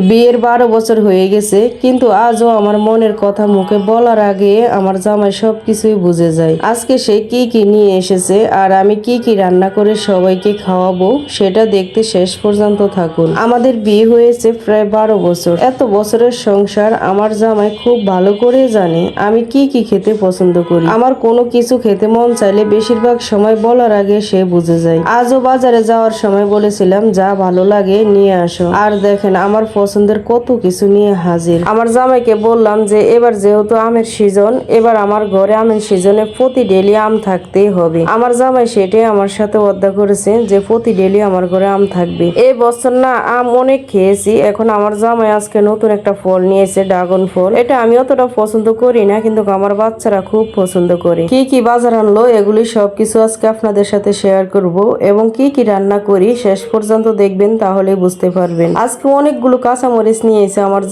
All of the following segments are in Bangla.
বিয়ের 12 বছর হয়ে গেছে, কিন্তু আজও আমার মনের কথা মুখে বলার আগে আমার জামাই সবকিছুই বুঝে যায়। আজকে সে কি কি নিয়ে এসেছে আর আমি কি কি রান্না করে সবাইকে খাওয়াবো সেটা দেখতে শেষ পর্যন্ত থাকুন। আমাদের বিয়ে হয়েছে প্রায় 12 বছর। এত বছরের সংসার আমার জামাই খুব ভালো করে জানে আমি কি কি খেতে পছন্দ করি। আমার কোনো কিছু খেতে মন চাইলে বেশিরভাগ সময় বলার আগে সে বুঝে যায়। আজও বাজারে যাওয়ার সময় বলেছিলাম যা ভালো লাগে নিয়ে আসো, আর দেখেন আমার পছন্দের কত কিছু নিয়ে হাজির। আমার জামাইকে বললাম যে এবার যেহেতু আমের সিজন, এবার আমার ঘরে আমের সিজনে প্রতি ডেলি আম থাকতেই হবে। আমার জামাই সেটাই আমার সাথে ওয়াদা করেছে যে প্রতি ডেলি আমার ঘরে আম থাকবে। এই বছর না আম অনেক খেয়েছি। এখন আমার জামাই আজকে নতুন একটা ফল নিয়েছে, ড্রাগন ফল। এটা আমি অতটা পছন্দ করি না, কিন্তু আমার বাচ্চারা খুব পছন্দ করে। কি কি বাজার আনলো এগুলি সবকিছু আজকে আপনাদের সাথে শেয়ার করব, এবং কি কি রান্না করি শেষ পর্যন্ত দেখবেন, তাহলে বুঝতে পারবেন। আজকে অনেকগুলো কাঁচামরিচ নিয়ে এসে আমার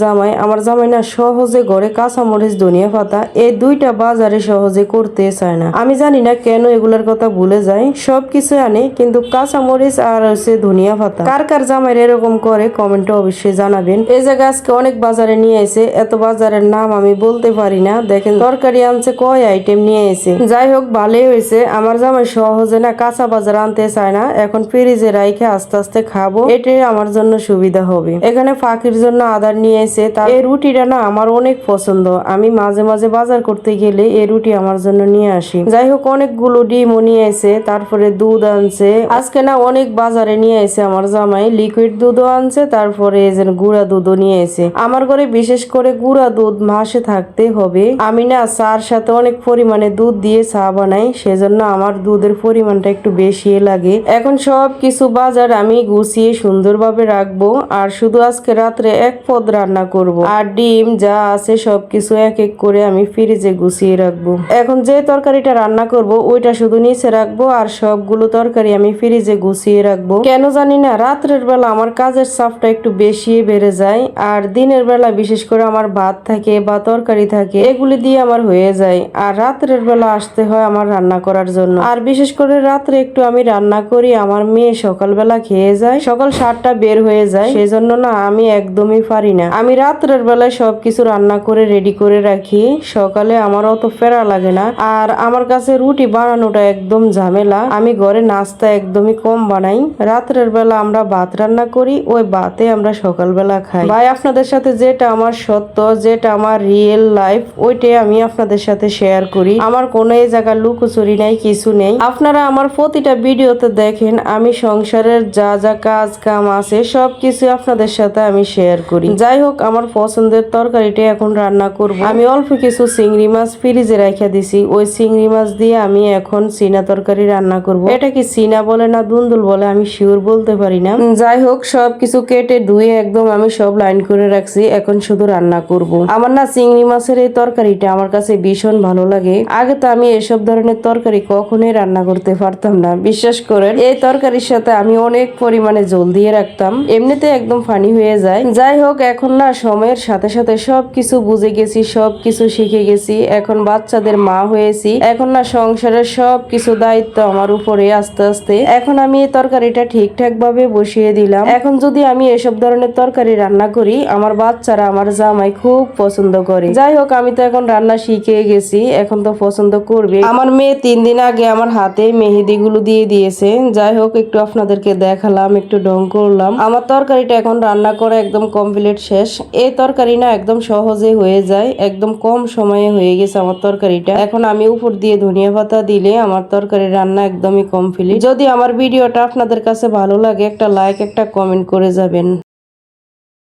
জামাই না সহজে ঘরে কাঁচামরিচ, ধনিয়া পাতা এই দুইটা বাজারে সহজে করতে চায় না। আমি জানি না কেন এগুলোর কথা ভুলে যায়, সবকিছু আনে কিন্তু কাঁচামরিচ আর হচ্ছে ধনিয়া পাতা। কার কার জামাই এরকম করে কমেন্টে অবশ্যই জানাবেন। এই জায়গায় আজকে অনেক বাজারে নিয়ে এসে, এত বাজারের নাম আমি বলতে পারি না। দেখেন তরকারি আনছে, কয় আইটেম নিয়ে এসে। যাই হোক ভালোই হয়েছে, আমার জামাই সহজে না কাঁচা বাজার আনতে চায় না। এখন ফ্রিজে রাইখে আস্তে আস্তে খাবো, এটাই আমার জন্য সুবিধা হবে। এখানে ফাঁকির জন্য আদার নিয়ে এসে, তার এই রুটিটা না আমার অনেক পছন্দ। আমি মাঝে মাঝে বাজার করতে গেলে এই রুটি আমার জন্য নিয়ে আসি। যাই হোক অনেকগুলো ডিমও নিয়ে এসে, তারপরে দুধ আনছে। আজকে না অনেক বাজারে নিয়ে এসে আমার জামাই লিকুইড দুধও আনছে, তারপরে এই যে গুঁড়া দুধও নিয়ে এসে। আমার ঘরে বিশেষ করে গুঁড়া দুধ মাসে থাকতে হবে। আমি না চার সাথে অনেক পরিমাণে দুধ দিয়ে চা বানাই, সেজন্য আমার দুধের পরিমাণটা একটু বেশি লাগে। এখন সব কিছু বাজার আমি গুছিয়ে সুন্দরভাবে রাখবো, আর শুধু আজকে রাত্রে এক পদ রান্না করব। আর ডিম যা আছে সবকিছু এক এক করে আমি ফ্রিজে গুছিয়ে রাখবো। এখন যে তরকারিটা রান্না করব ওইটা শুধু নিচে রাখবো, আর সবগুলো তরকারি আমি ফ্রিজে গুছিয়ে রাখবো। কেন জানি না রাত্রের বেলা আমার কাজের চাপটা একটু বেশি বেড়ে যায়, আর দিনের বেলা বিশেষ করে আমার ভাত থাকে বা তরকারি থাকে, এগুলি দিয়ে আমার হয়ে যায়। আর রাত্রের বেলা আসতে হয় আমার রান্না করার জন্য। আর বিশেষ করে রাত্রে একটু আমি রান্না করি, আমার মেয়ে সকালবেলা খেয়ে যায়, সকাল 7টা বের হয়ে যায়, সেজন্য না আমি একদমই পারি না। আমি রাত্রের বেলায় সবকিছু রান্না করে রেডি করে রাখি, সকালে আমার অত ফেরা লাগে না। আর আমার কাছে রুটি বানানোটা একদম ঝামেলা, আমি ঘরে নাস্তা একদমই কম বানাই। রাত্রের বেলা আমরা ভাত রান্না করি, ওই ভাতে আমরা সকালবেলা খাই। ভাই আপনাদের সাথে যেটা আমার সত্য, যেটা আমার রিয়েল লাইফ, ওইটাই আমি আপনাদের সাথে শেয়ার করি। আমার কোনো এই জায়গায় লুকোচুরি নাই, কিছু নেই। আপনারা আমার প্রতিটা ভিডিওতে দেখেন আমি সংসারের যা যা কাজ কাম আছে সবকিছু আপনাদের সাথে আমি শেয়ার করি। যাই হোক আমার পছন্দের তরকারিটা এখন রান্না করব। আমি অল্প কিছু চিংড়ি মাছ ফ্রিজে রেখে দিছি, ওই চিংড়ি মাছ দিয়ে আমি এখন চীনা তরকারি রান্না করব। এটা কি চীনা বলে না দুন্দুল বলে আমি শিওর বলতে পারি না। যাই হোক সবকিছু কেটে ধুয়ে একদম আমি সব লাইন করে রাখছি, এখন শুধু রান্না করব। আমার না চিংড়ি মাছের এই তরকারিটা আমার কাছে ভীষণ ভালো লাগে। আগে তো আমি এসব ধরনের তরকারি কখনোই রান্না করতে পারতাম না। বিশ্বাস করেন এই তরকারির সাথে আমি অনেক পরিমাণে জল দিয়ে রাখতাম, এমনিতে একদম ফানি হয়ে যায়। যাই হোক এখন না সময়ের সাথে সাথে সবকিছু বুঝে গেছি, সবকিছু শিখে গেছি। এখন বাচ্চাদের মা হয়েছি, এখন না সংসারের সবকিছু দায়িত্ব আমার উপরে আস্তে আস্তে। এখন আমি এই তরকারিটা ঠিকঠাক ভাবে বসিয়ে দিলাম। এখন যদি আমি এসব ধরনের তরকারি রান্না করি, আমার বাচ্চারা আমার জামাই খুব পছন্দ করে। যাই হোক আমি তো এখন রান্না শিখে গেছি, এখন তো পছন্দ করবে। আমার মেয়ে 3 দিন আগে আমার হাতে মেহেদি গুলো দিয়ে দিয়েছে। যাই হোক একটু আপনাদেরকে দেখালাম, একটু ঢং করলাম। আমার তরকারিটা এখন রান্না করা একদম কমপ্লিট শেষ। এই তরকারি না একদম সহজে হয়ে যায়, একদম কম সময়ে হয়ে গেছে আমার তরকারিটা। এখন আমি উপর দিয়ে ধনিয়া পাতা দিলে আমার তরকারি রান্না একদমই কমপ্লিট। যদি আমার ভিডিওটা আপনাদের কাছে ভালো লাগে একটা লাইক একটা কমেন্ট করে যাবেন।